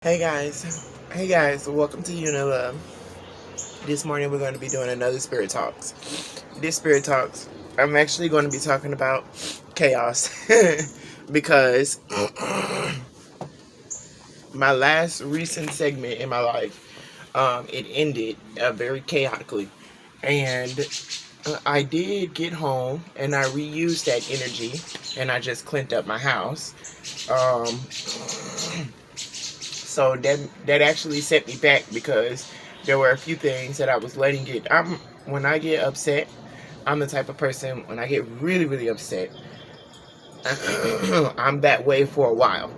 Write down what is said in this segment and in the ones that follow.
Hey guys, welcome to Unilove. This morning we're going to be doing another Spirit Talks. This Spirit Talks, I'm actually going to be talking about chaos because my last recent segment in my life, it ended very chaotically, and I did get home and I reused that energy and I just cleaned up my house. Um, So that actually set me back because there were a few things that I was letting get. When I get upset, I'm the type of person when I get really upset, I'm that way for a while.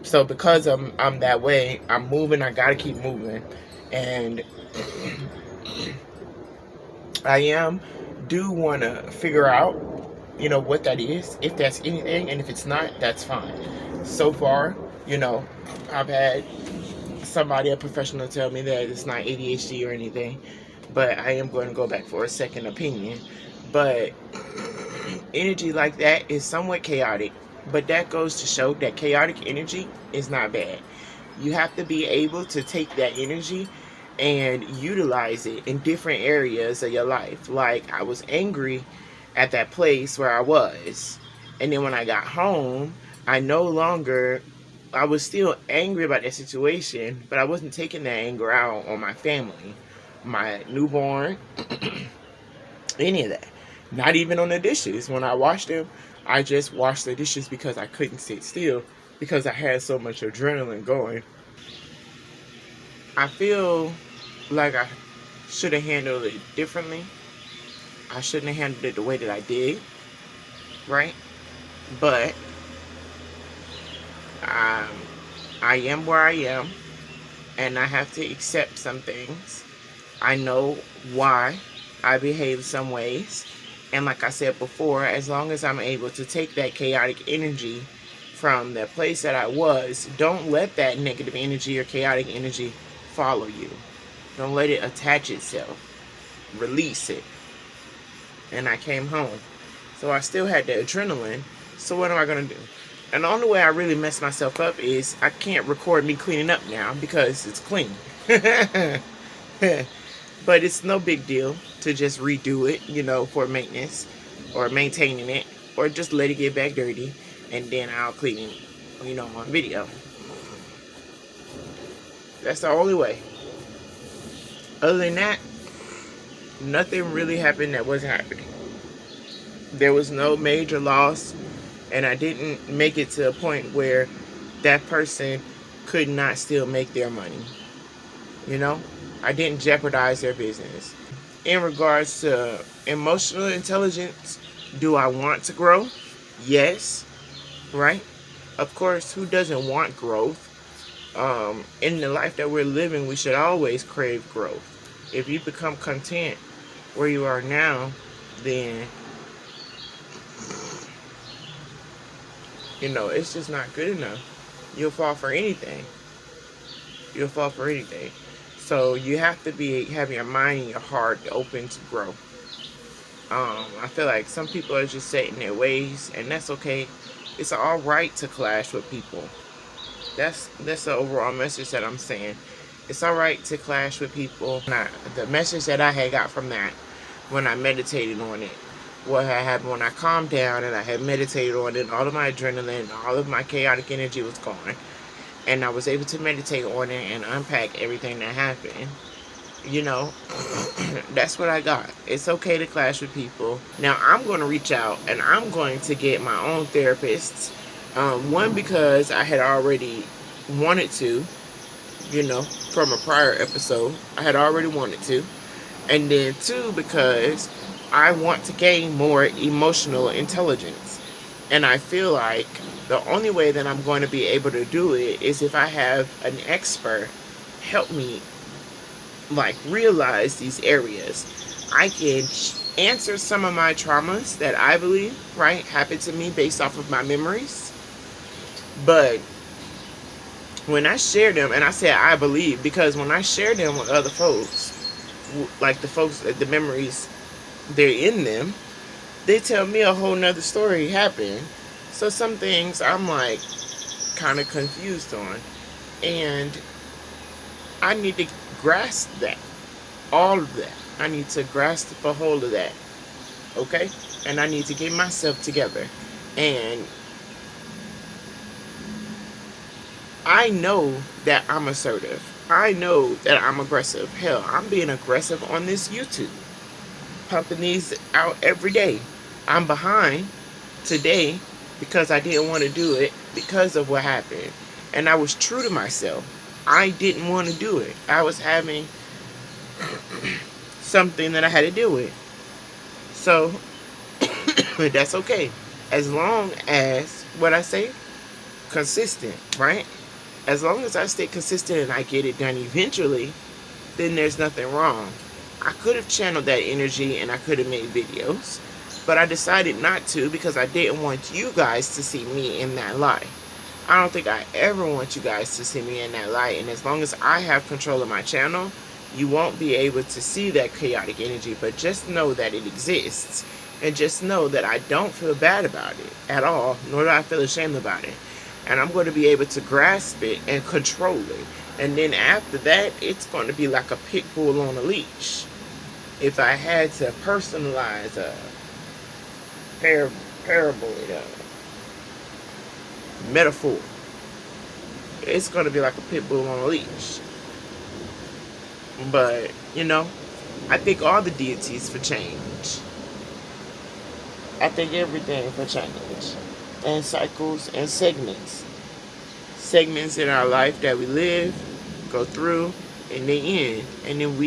So because I'm that way, I'm moving. I gotta keep moving, and I do want to figure out, what that is, if that's anything, and if it's not, that's fine. So far, I've had somebody, a professional, tell me that it's not ADHD or anything, but I am going to go back for a second opinion. But energy like that is somewhat chaotic, but that goes to show that chaotic energy is not bad. You have to be able to take that energy and utilize it in different areas of your life. Like, I was angry at that place where I was, and then when I got home, I no longer I was still angry about that situation, but I wasn't taking that anger out on my family, my newborn, any of that. Not even on the dishes. When I washed them, I just washed the dishes because I couldn't sit still because I had so much adrenaline going. I feel like I should have handled it differently. I shouldn't have handled it the way that I did, right? But um, I am where I am, and I have to accept some things. I know why I behave some ways. And like I said before, as long as I'm able to take that chaotic energy from the place that I was, don't let that negative energy or chaotic energy follow you. Don't let it attach itself. Release it. And I came home. So I still had the adrenaline. So what am I going to do? And the only way I really mess myself up is I can't record me cleaning up now because it's clean. But it's no big deal to just redo it, for maintenance or maintaining it, or just let it get back dirty and then I'll clean it, on video. That's the only way. Other than that, nothing really happened that wasn't happening. There was no major loss, and I didn't make it to a point where that person could not still make their money. I didn't jeopardize their business. In regards to emotional intelligence, do I want to grow? Yes, right? Of course, who doesn't want growth? In the life that we're living, we should always crave growth. If you become content where you are now, then, it's just not good enough. You'll fall for anything. You'll fall for anything. So you have to have your mind and your heart open to grow. I feel like some people are just set in their ways, and that's okay. It's all right to clash with people. That's the overall message that I'm saying. It's all right to clash with people. The message that I had got from that when I meditated on it, what had happened when I calmed down and I had meditated on it, all of my adrenaline, all of my chaotic energy was gone, and I was able to meditate on it and unpack everything that happened. That's what I got. It's okay to clash with people. Now I'm going to reach out and I'm going to get my own therapists. One, because I had already wanted to, from a prior episode, I had already wanted to. And then two, because I want to gain more emotional intelligence. And I feel like the only way that I'm going to be able to do it is if I have an expert help me realize these areas. I can answer some of my traumas that I believe, happened to me based off of my memories. But when I share them, and I say I believe because when I share them with other folks, like the folks, the memories, they're in them, they tell me a whole nother story happened. So some things I'm kind of confused on. And I need to grasp that. All of that. I need to grasp a hold of that. Okay? And I need to get myself together. And I know that I'm assertive. I know that I'm aggressive. Hell, I'm being aggressive on this YouTube. Pumping these out every day. I'm behind today because I didn't want to do it because of what happened. And I was true to myself. I didn't want to do it. I was having something that I had to deal with. So, that's okay. As long as, what I say, consistent, right? As long as I stay consistent and I get it done eventually, then there's nothing wrong. I could have channeled that energy and I could have made videos, but I decided not to because I didn't want you guys to see me in that light. I don't think I ever want you guys to see me in that light, and as long as I have control of my channel, you won't be able to see that chaotic energy, but just know that it exists, and just know that I don't feel bad about it at all, nor do I feel ashamed about it. And I'm going to be able to grasp it and control it. And then after that, it's going to be like a pit bull on a leash. If I had to personalize a parable, metaphor, it's going to be like a pit bull on a leash. But, I think all the deities for change. I think everything for change. And cycles and segments. Segments in our life that we live, go through, and they end. And then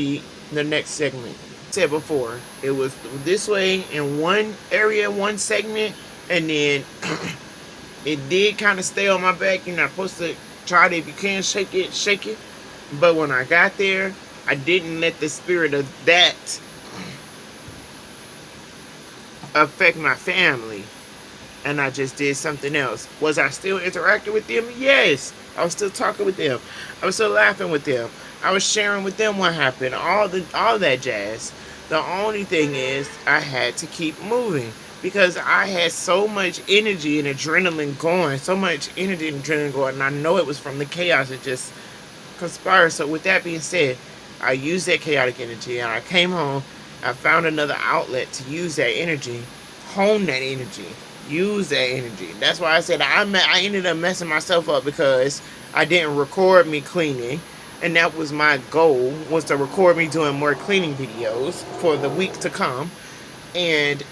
the next segment. I said before, it was this way in one area, one segment, and then it did kind of stay on my back. You're not supposed to try to, if you can, shake it. But when I got there, I didn't let the spirit of that affect my family. And I just did something else. Was I still interacting with them? Yes. I was still talking with them. I was still laughing with them. I was sharing with them what happened. All that jazz. The only thing is I had to keep moving. Because I had so much energy and adrenaline going. And I know it was from the chaos that just conspired. So with that being said, I used that chaotic energy. And I came home. I found another outlet to use that energy. Hone that energy. Use that energy. That's why I said I ended up messing myself up because I didn't record me cleaning. And that was my goal, was to record me doing more cleaning videos for the week to come. And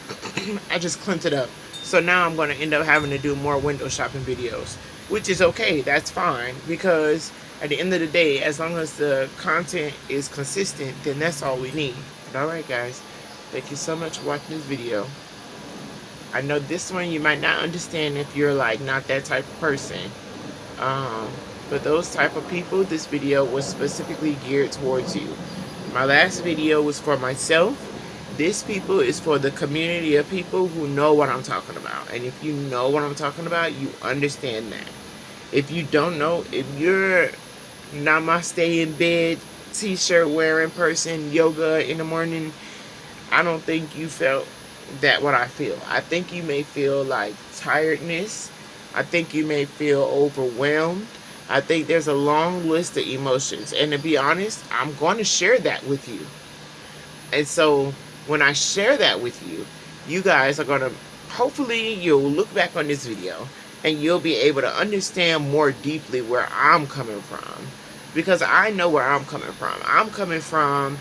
I just cleaned it up. So now I'm going to end up having to do more window shopping videos, which is okay. That's fine, because at the end of the day, as long as the content is consistent, then that's all we need. But alright guys, thank you so much for watching this video. I know this one you might not understand if you're like not that type of person. But those type of people, this video was specifically geared towards you. My last video was for myself. This people is for the community of people who know what I'm talking about. And if you know what I'm talking about, you understand that. If you don't know, if you're namaste in bed, t-shirt wearing person, yoga in the morning, I don't think you felt that what I feel. I think you may feel like tiredness. I think you may feel overwhelmed. I think there's a long list of emotions. And to be honest, I'm going to share that with you. And so when I share that with you, you guys are going to, hopefully you'll look back on this video and you'll be able to understand more deeply where I'm coming from. Because I know where I'm coming from. I'm coming from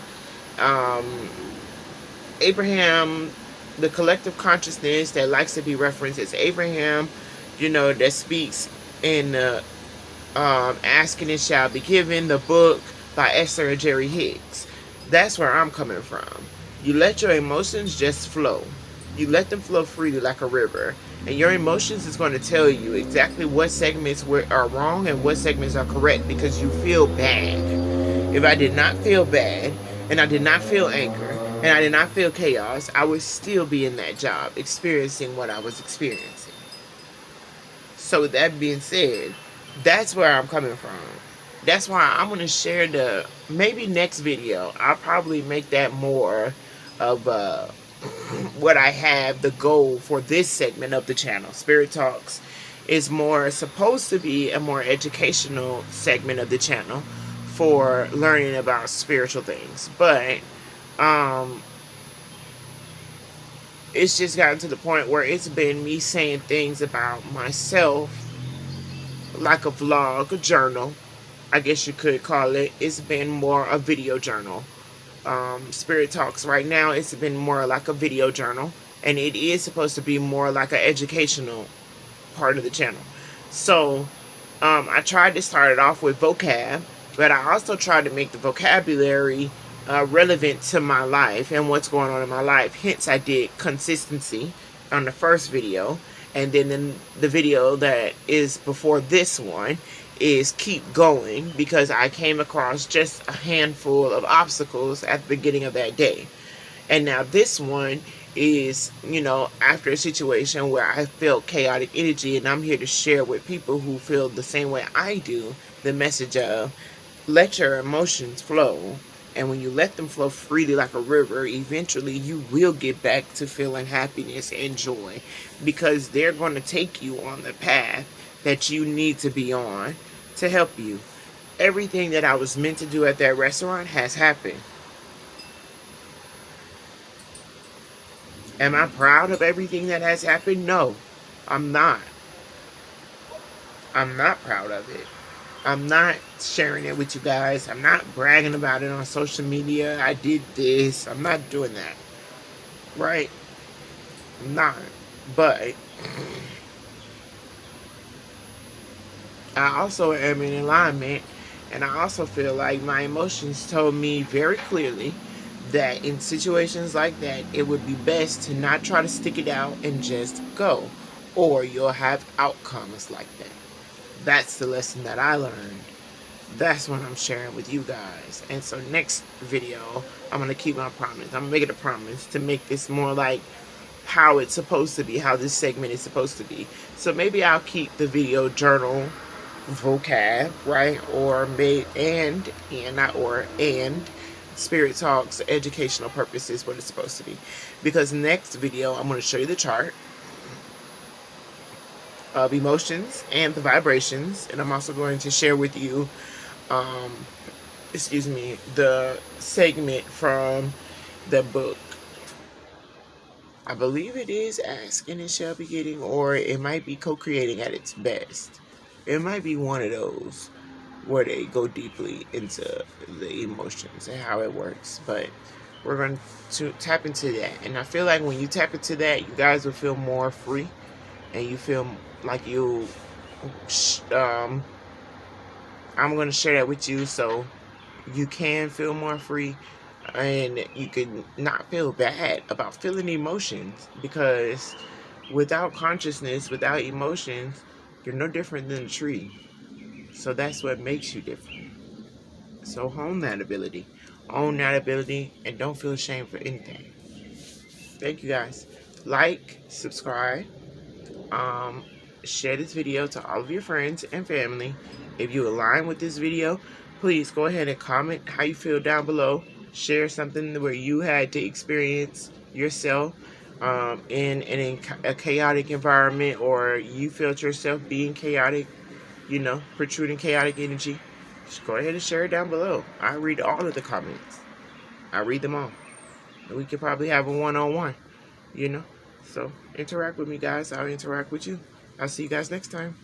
Abraham, the collective consciousness that likes to be referenced as Abraham, that speaks in Asking It Shall Be Given, the book by Esther and Jerry Hicks. That's where I'm coming from. You let your emotions just flow. You let them flow freely like a river. And your emotions is going to tell you exactly what segments are wrong and what segments are correct, because you feel bad. If I did not feel bad, and I did not feel anger, and I did not feel chaos, I would still be in that job, experiencing what I was experiencing. So with that being said, that's where I'm coming from. That's why I'm going to share maybe next video, I'll probably make that more of what I have, the goal for this segment of the channel, Spirit Talks, is more supposed to be a more educational segment of the channel for learning about spiritual things. But it's just gotten to the point where it's been me saying things about myself, like a vlog, a journal, I guess you could call it. It's been more a video journal. Spirit Talks right now, it's been more like a video journal, and it is supposed to be more like an educational part of the channel. So I tried to start it off with vocab, but I also tried to make the vocabulary relevant to my life and what's going on in my life. Hence, I did consistency on the first video, and then in the video that is before this one is keep going, because I came across just a handful of obstacles at the beginning of that day. And now this one is, you know, after a situation where I felt chaotic energy, and I'm here to share with people who feel the same way I do the message of let your emotions flow. And when you let them flow freely like a river, eventually you will get back to feeling happiness and joy, because they're going to take you on the path that you need to be on to help you. Everything that I was meant to do at that restaurant has happened. Am I proud of everything that has happened? No, I'm not. I'm not proud of it. I'm not sharing it with you guys. I'm not bragging about it on social media. I did this. I'm not doing that. Right? I'm not. But I also am in alignment, and I also feel like my emotions told me very clearly that in situations like that, it would be best to not try to stick it out and just go, or you'll have outcomes like that. That's the lesson that I learned. That's what I'm sharing with you guys. And so next video, I'm going to keep my promise. I'm going to make it a promise to make this more like how it's supposed to be, how this segment is supposed to be. So maybe I'll keep the video journal vocab, right? Or and Spirit Talks educational purposes, what it's supposed to be. Because next video, I'm going to show you the chart of emotions and the vibrations, and I'm also going to share with you the segment from the book. I believe it is Ask and It Shall Be Getting, or it might be Co-Creating at its best. It might be one of those where they go deeply into the emotions and how it works. But we're going to tap into that, and I feel like when you tap into that, you guys will feel more free, and you feel like you I'm going to share that with you so you can feel more free, and you can not feel bad about feeling emotions, because without consciousness, without emotions, you're no different than a tree. So that's what makes you different. So own that ability, and don't feel ashamed for anything. Thank you guys. Like, subscribe, share this video to all of your friends and family. If you align with this video, please go ahead and comment how you feel down below. Share something where you had to experience yourself in a chaotic environment, or you felt yourself being chaotic, you know, protruding chaotic energy. Just go ahead and share it down below. I read all of the comments. I read them all. We could probably have a one-on-one, you know. So interact with me, guys. I'll interact with you. I'll see you guys next time.